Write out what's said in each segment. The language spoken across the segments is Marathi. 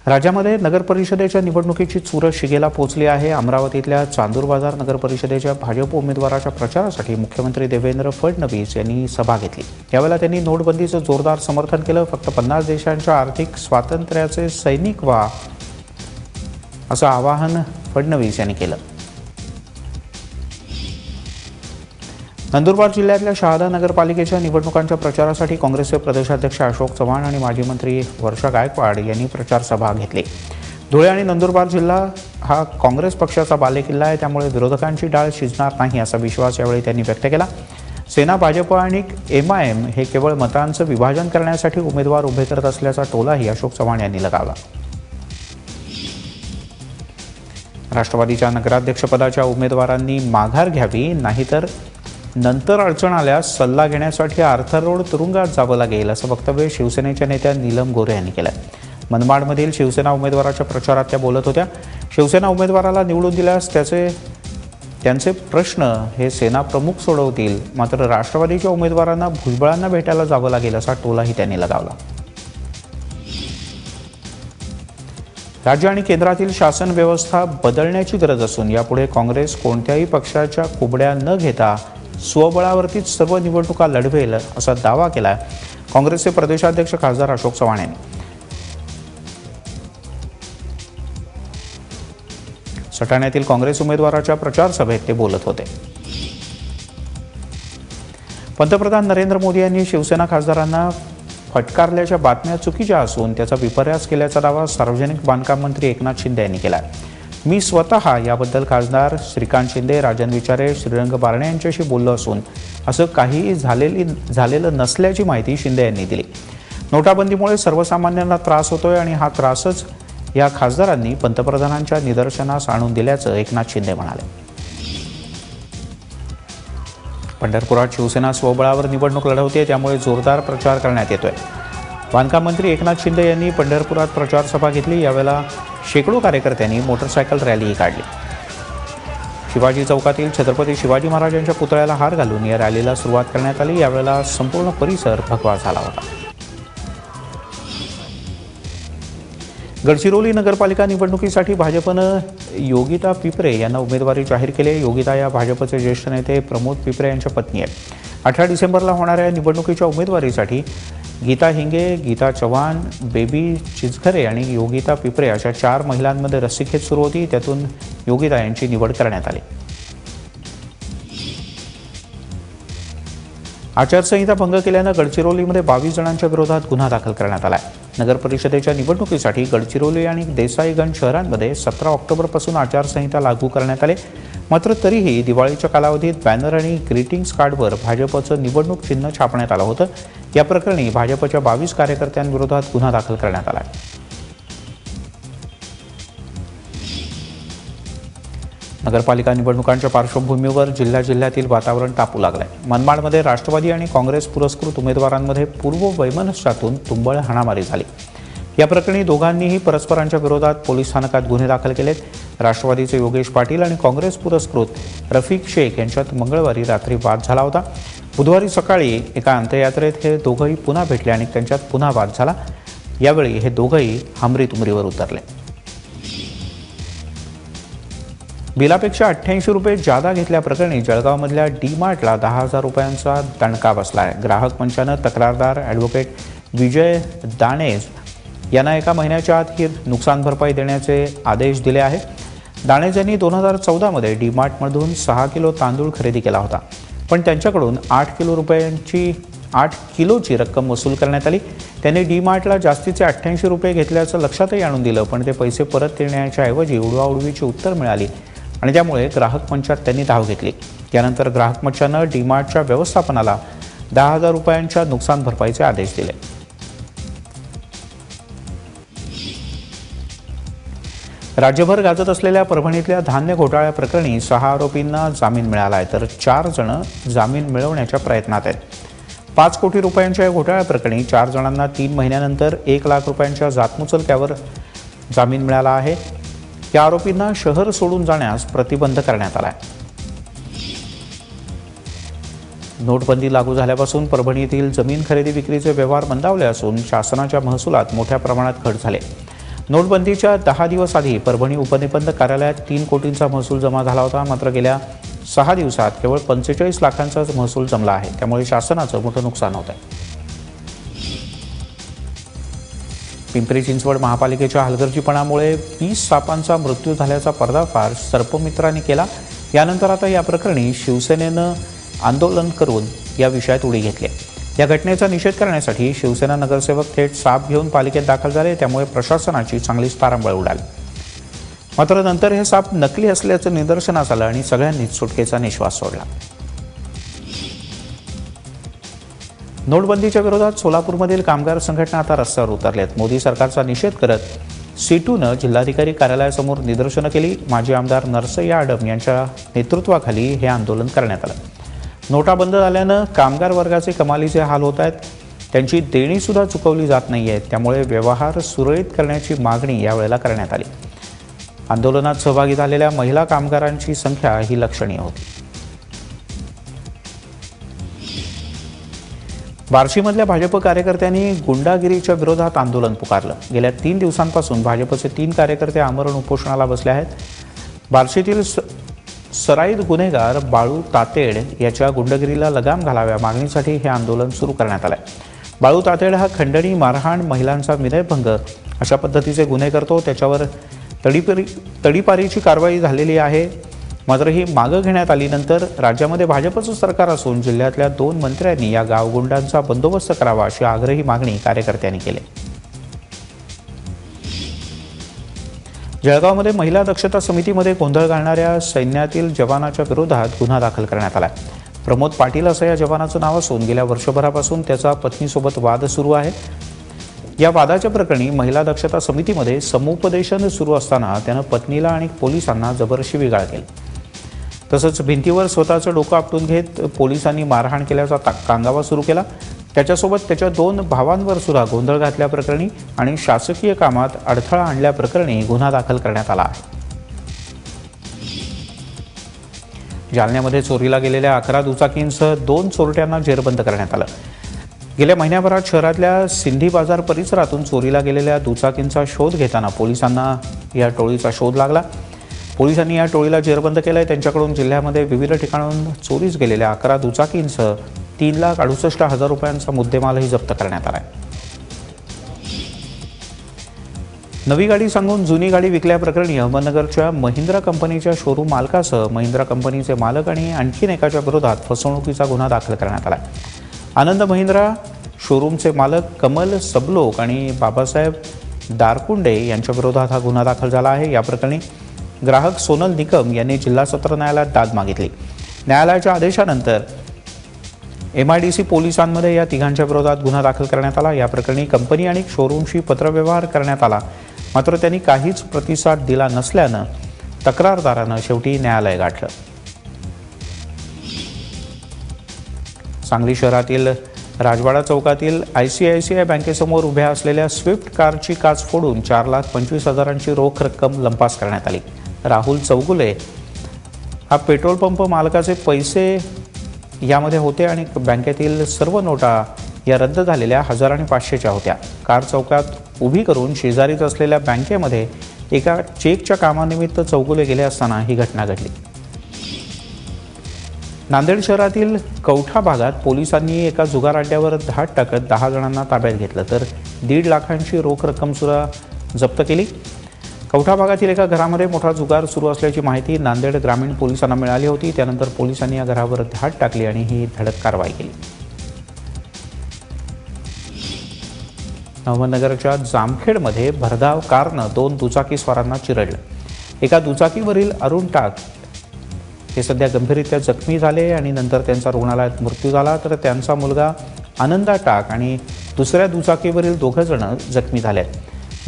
राज्यामध्ये नगर परिषदेच्या निवडणुकीची चुरस शिगेला पोहोचली आहे। अमरावतीतल्या चांदूर बाजार नगर परिषदेच्या भाजप उमेदवाराच्या प्रचारासाठी मुख्यमंत्री देवेंद्र फडणवीस यांनी सभा घेतली। यावेळी त्यांनी नोटबंदीचं जोरदार समर्थन केलं। फक्त 50 देशांच्या आर्थिक स्वातंत्र्याचे सैनिक व्हा असं आवाहन फडणवीस यांनी केलं। नंदुरबार जिल्ह्यातल्या शहादा नगरपालिकेच्या निवडणुकांच्या प्रचारासाठी काँग्रेसचे प्रदेशाध्यक्ष अशोक चव्हाण आणि माजी मंत्री वर्षा गायकवाड यांनी प्रचार सभा घेतली। धुळे आणि नंदुरबार जिल्हा हा काँग्रेस पक्षाचा बालेकिल्ला आहे, त्यामुळे विरोधकांची डाळ शिजणार नाही असा विश्वास यावेळी त्यांनी व्यक्त केला। सेना, भाजप आणि एमआयएम हे केवळ मतांचं विभाजन करण्यासाठी उमेदवार उभे करत असल्याचा टोलाही अशोक चव्हाण यांनी लगावला। राष्ट्रवादीच्या नगराध्यक्षपदाच्या उमेदवारांनी माघार घ्यावी, नाहीतर नंतर अडचण आल्यास सल्ला घेण्यासाठी आर्थर रोड तुरुंगात जावं लागेल असं वक्तव्य शिवसेनेच्या नेत्या नीलम गोरे यांनी केलं। मनमाडमधील शिवसेना उमेदवाराच्या प्रचारात त्या बोलत होत्या। शिवसेना उमेदवाराला निवडून दिल्यास त्यांचे प्रश्न हे सेना प्रमुख सोडवतील, मात्र राष्ट्रवादीच्या उमेदवारांना भुजबळांना भेटायला जावं लागेल असा टोलाही त्यांनी लगावला। राज्य आणि केंद्रातील शासन व्यवस्था बदलण्याची गरज असून यापुढे काँग्रेस कोणत्याही पक्षाच्या कुबड्या न घेता स्वबळावरतीच सर्व निवडणुका लढवेल असा दावा केला काँग्रेसचे प्रदेशाध्यक्ष खासदार अशोक चव्हाण यांनी। सटाण्यातील काँग्रेस उमेदवाराच्या प्रचार सभेत ते बोलत होते। पंतप्रधान नरेंद्र मोदी यांनी शिवसेना खासदारांना फटकारल्याच्या बातम्या चुकीच्या असून त्याचा विपर्यास केल्याचा दावा सार्वजनिक बांधकाम मंत्री एकनाथ शिंदे यांनी केला। मी स्वतः याबद्दल खासदार श्रीकांत शिंदे, राजन विचारे, श्रीरंग बारणे यांच्याशी बोललो असून असं काहीही झालेलं नसल्याची माहिती शिंदे यांनी दिली। नोटाबंदीमुळे सर्वसामान्यांना त्रास होतोय आणि हा त्रासच या खासदारांनी पंतप्रधानांच्या निदर्शनास आणून दिल्याचं एकनाथ शिंदे म्हणाले। पंढरपुरात शिवसेना स्वबळावर निवडणूक लढवते, त्यामुळे जोरदार प्रचार करण्यात येतोय। बांधकाम मंत्री एकनाथ शिंदे यांनी पंढरपुरात प्रचार सभा घेतली। यावेळेला शेकडो कार्यकर्त्यांनी मोटरसायकल रॅलीही काढली। शिवाजी चौकातील छत्रपती शिवाजी महाराजांच्या पुतळ्याला हार घालून या रॅलीला सुरुवात करण्यात आली। यावेळेला संपूर्ण परिसर भगवा झाला होता। गडचिरोली नगरपालिका निवडणुकीसाठी भाजपनं योगिता पिपरे यांना उमेदवारी जाहीर केली। योगिता या भाजपचे ज्येष्ठ नेते प्रमोद पिपरे यांच्या पत्नी आहेत। 18 डिसेंबरला होणाऱ्या निवडणुकीच्या उमेदवारीसाठी गीता हिंगे, गीता चव्हाण, बेबी चिचघरे आणि योगिता पिपरे अशा 4 महिलांमध्ये रस्सीखेच सुरू होती। त्यातून योगिता यांची निवड करण्यात आली। आचारसंहिता भंग केल्यानं गडचिरोलीमध्ये 22 जणांच्या विरोधात गुन्हा दाखल करण्यात आला आहे। नगर परिषदेच्या निवडणुकीसाठी गडचिरोली आणि देसाईगंज शहरांमध्ये 17 ऑक्टोबरपासून आचारसंहिता लागू करण्यात आली। मात्र तरीही दिवाळीच्या कालावधीत बॅनर आणि ग्रीटिंग्स कार्डवर भाजपचं निवडणूक चिन्ह छापण्यात आलं होतं। या प्रकरणी भाजपच्या 22 कार्यकर्त्यांविरोधात गुन्हा दाखल करण्यात आला आहे। नगरपालिका निवडणुकांच्या पार्श्वभूमीवर जिल्ह्यातील वातावरण तापू लागलंय। मनमाडमध्ये राष्ट्रवादी आणि काँग्रेस पुरस्कृत उमेदवारांमध्ये पूर्व वैमनस्यातून तुंबळ हाणामारी झाली। या प्रकरणी दोघांनीही परस्परांच्या विरोधात पोलीस स्थानकात गुन्हे दाखल केलेत। राष्ट्रवादीचे योगेश पाटील आणि काँग्रेस पुरस्कृत रफिक शेख यांच्यात मंगळवारी रात्री वाद झाला होता। बुधवारी सकाळी एका अंत्ययात्रेत हे दोघंही पुन्हा भेटले आणि त्यांच्यात पुन्हा वाद झाला। यावेळी हे दोघंही हमरीतुमरीवर उतरले। बिलापेक्षा 88 रुपये जादा घेतल्याप्रकरणी जळगावमधल्या डी-मार्टला 10,000 रुपयांचा दणका बसला आहे। ग्राहक मंचानं तक्रारदार ॲडव्होकेट विजय दाणेज यांना एका महिन्याच्या आत ही नुकसान भरपाई देण्याचे आदेश दिले आहेत। दाणेज यांनी 2014मध्ये डी-मार्टमधून 6 किलो तांदूळ खरेदी केला होता, पण त्यांच्याकडून 8 किलोची रक्कम वसूल करण्यात आली। त्यांनी डी-मार्टला जास्तीचे 88 रुपये घेतल्याचं लक्षातही आणून दिलं, पण ते पैसे परत देण्याच्या ऐवजी उडवाउडवीची उत्तर मिळाली आणि त्यामुळे ग्राहक मंचात त्यांनी धाव घेतली। त्यानंतर ग्राहक मंचानं डी-मार्टच्या व्यवस्थापनाला 10,000 रुपयांच्या नुकसान भरपाईचे आदेश दिले। राज्यभर गाजत असलेल्या परभणीतल्या धान्य घोटाळ्याप्रकरणी 6 आरोपींना जामीन मिळाला आहे, तर 4 जण जामीन मिळवण्याच्या प्रयत्नात आहेत। 5 कोटी रुपयांच्या या घोटाळ्याप्रकरणी 4 जणांना 3 महिन्यानंतर 1 लाख रुपयांच्या जातमुचलक्यावर जामीन मिळाला आहे। या आरोपींना शहर सोडून जाण्यास प्रतिबंध करण्यात आला आहे। नोटबंदी लागू झाल्यापासून परभणीतील जमीन खरेदी विक्रीचे व्यवहार मंदावले असून शासनाच्या महसुलात मोठ्या प्रमाणात घट झाली। नोटबंदीच्या 10 दिवस आधी परभणी उपनिबंध कार्यालयात 3 कोटींचा महसूल जमा झाला होता. मात्र गेल्या 6 दिवसात केवळ 45 लाखांचा महसूल जमला आहे. त्यामुळे शासनाचं मोठं नुकसान होत आहे. पिंपरी चिंचवड महापालिकेच्या हलगर्जीपणामुळे 20 सापांचा मृत्यू झाल्याचा पर्दाफाश सर्पमित्रांनी केला. यानंतर आता या प्रकरणी शिवसेनेनं आंदोलन करून या विषयात उडी घेतली. या घटनेचा निषेध करण्यासाठी शिवसेना नगरसेवक थेट साप घेऊन पालिकेत दाखल झाले. त्यामुळे प्रशासनाची चांगलीच तारांबळ उडाली. मात्र नंतर हे साप नकली असल्याचं निदर्शनास आलं आणि सगळ्यांनीच सुटकेचा निश्वास सोडला. नोटबंदीच्या विरोधात सोलापूरमधील कामगार संघटना आता रस्त्यावर उतरल्यात. मोदी सरकारचा निषेध करत सीटूनं जिल्हाधिकारी कार्यालयासमोर निदर्शनं केली. माजी आमदार नरसय्या आडम यांच्या नेतृत्वाखाली हे आंदोलन करण्यात आलं. नोटा बंद झाल्यानं कामगार वर्गाचे कमालीचे हाल होत आहेत. त्यांची देणीसुद्धा चुकवली जात नाही आहे. त्यामुळे व्यवहार सुरळीत करण्याची मागणी यावेळेला करण्यात आली. आंदोलनात सहभागी झालेल्या महिला कामगारांची संख्या ही लक्षणीय होती. बार्शीमधल्या भाजप कार्यकर्त्यांनी गुंडागिरीच्या विरोधात आंदोलन पुकारलं. गेल्या 3 दिवसांपासून भाजपचे 3 कार्यकर्ते आमरण उपोषणाला बसले आहेत. बार्शीतील सराईत गुन्हेगार बाळू तातेड याच्या गुंडगिरीला लगाम घालाव्या मागणीसाठी हे आंदोलन सुरू करण्यात आलं. बाळू तातेड हा खंडणी, मारहाण, महिलांचा विनयभंग अशा पद्धतीचे गुन्हे करतो. त्याच्यावर तडीपारीची कारवाई झालेली आहे. मात्र ही मागं घेण्यात आलीनंतर राज्यामध्ये भाजपचं सरकार असून जिल्ह्यातल्या 2 मंत्र्यांनी या गावगुंडांचा बंदोबस्त करावा अशी आग्रही मागणी कार्यकर्त्यांनी केली. जळगावमध्ये महिला दक्षता समितीमध्ये गोंधळ घालणाऱ्या सैन्यातील जवानाच्या विरोधात गुन्हा दाखल करण्यात आला. प्रमोद पाटील असं या जवानाचं नाव असून गेल्या वर्षभरापासून त्याचा पत्नीसोबत वाद सुरू आहे. या वादाच्या प्रकरणी महिला दक्षता समितीमध्ये समुपदेशन सुरू असताना त्यानं पत्नीला आणि पोलिसांना जबर शिवीगाळ केली. तसंच भिंतीवर स्वतःचं डोकं आपटून घेत पोलिसांनी मारहाण केल्याचा कांगावा सुरू केला. त्याच्यासोबत त्याच्या 2 भावांवर सुद्धा गोंधळ घातल्याप्रकरणी आणि शासकीय कामात अडथळा आणल्याप्रकरणी गुन्हा दाखल करण्यात आला आहे. जालन्यामध्ये चोरीला गेलेल्या 11 दुचाकींसह 2 चोरट्यांना जेरबंद करण्यात आलं. गेल्या महिन्याभरात शहरातल्या सिंधी बाजार परिसरातून चोरीला गेलेल्या दुचाकींचा शोध घेताना पोलिसांना या टोळीचा शोध लागला. पोलिसांनी या टोळीला जेरबंद केलंय. त्यांच्याकडून जिल्ह्यामध्ये विविध ठिकाणाहून चोरीस गेलेल्या 11 दुचाकींसह 3,68,000 रुपयांचा मुद्देमालही जप्त करण्यात आला. नवी गाडी सांगून जुनी गाडी विकल्याप्रकरणी अहमदनगरच्या महिंद्रा कंपनीच्या शोरूम मालकासह महिंद्रा कंपनीचे मालक आणि आणखीन एकाच्या विरोधात फसवणुकीचा गुन्हा दाखल करण्यात आला. आनंद महिंद्रा शोरूमचे मालक कमल सबलोक आणि बाबासाहेब दारकुंडे यांच्या विरोधात हा गुन्हा दाखल झाला आहे. या प्रकरणी ग्राहक सोनल निकम यांनी जिल्हा सत्र न्यायालयात दाद मागितली. न्यायालयाच्या आदेशानंतर MIDC पोलिसांमध्ये या तिघांच्या विरोधात गुन्हा दाखल करण्यात आला. या प्रकरणी कंपनी आणि शोरूमशी पत्रव्यवहार करण्यात आला. मात्र त्यांनी काहीच प्रतिसाद दिला नसल्यानं तक्रारदारानं शेवटी न्यायालय गाठलं. सांगली शहरातील राजवाडा चौकातील ICICI बँकेसमोर उभ्या असलेल्या स्विफ्ट कारची काच फोडून 4,25,000ची रोख रक्कम लंपास करण्यात आली. राहुल चौगुले हा पेट्रोल पंप मालकाचे पैसे यामध्ये होते आणि बँकेतील सर्व नोटा या रद्द झालेल्या 1000 आणि 500च्या होत्या. कार चौकात उभी करून शेजारीच असलेल्या बँकेमध्ये एका चेकच्या कामानिमित्त चौगुले गेले असताना ही घटना घडली. नांदेड शहरातील कवठा भागात पोलिसांनी एका जुगार अड्ड्यावर धाड टाकत 10 जणांना ताब्यात घेतलं तर 1.5 लाखांची रोख रक्कम सुद्धा जप्त केली. कवठा भागातील एका घरामध्ये मोठा जुगार सुरू असल्याची माहिती नांदेड ग्रामीण पोलिसांना मिळाली होती. त्यानंतर पोलिसांनी या घरावर धाड टाकली आणि ही धडक कारवाई केली. अहमदनगरच्या जामखेडमध्ये भरधाव कारनं 2 दुचाकीस्वारांना चिरडलं. एका दुचाकीवरील अरुण टाक हे सध्या गंभीररित्या जखमी झाले आणि नंतर त्यांचा रुग्णालयात मृत्यू झाला. तर त्यांचा मुलगा आनंदा टाक आणि दुसऱ्या दुचाकीवरील 2 जण जखमी झाले.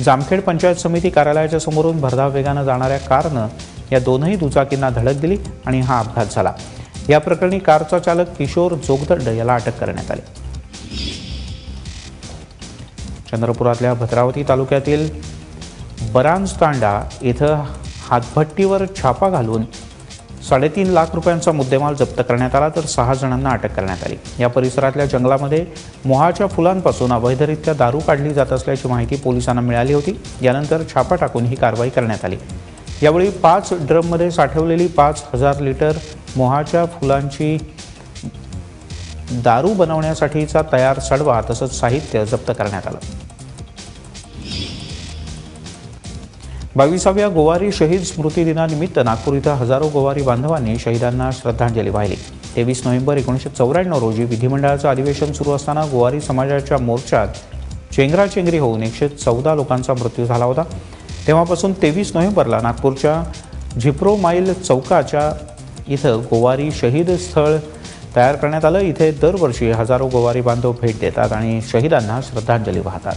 जामखेड पंचायत समिती कार्यालयाच्या समोरून भरधाव वेगानं जाणाऱ्या कारनं या 2ही दुचाकींना धडक दिली आणि हा अपघात झाला. या प्रकरणी कारचा चालक किशोर जोगदंड याला अटक करण्यात आली. चंद्रपुरातल्या भद्रावती 3.5 लाख रुपयांचा मुद्देमाल जप्त करण्यात आला, तर 6 जणांना अटक करण्यात आली. या परिसरातल्या जंगलामध्ये मोहाच्या फुलांपासून अवैधरित्या दारू काढली जात असल्याची माहिती पोलिसांना मिळाली होती. यानंतर छापा टाकून ही कारवाई करण्यात आली. यावेळी 5 ड्रममध्ये साठवलेली 5,000 लिटर मोहाच्या फुलांची दारू बनवण्यासाठीचा तयार सडवा तसंच साहित्य जप्त करण्यात आलं. 22व्या गोवारी शहीद स्मृती दिनानिमित्त नागपूर इथं हजारो गोवारी बांधवांनी शहीदांना श्रद्धांजली वाहिली. 23 नोव्हेंबर 1994 रोजी विधिमंडळाचं अधिवेशन सुरू असताना गोवारी समाजाच्या मोर्चात चेंगराचेंगरी होऊन 114 लोकांचा मृत्यू झाला होता. तेव्हापासून 23 नोव्हेंबरला नागपूरच्या झिप्रो माईल चौकाच्या इथं गोवारी शहीद स्थळ तयार करण्यात आलं. इथे दरवर्षी हजारो गोवारी बांधव भेट देतात आणि शहीदांना श्रद्धांजली वाहतात.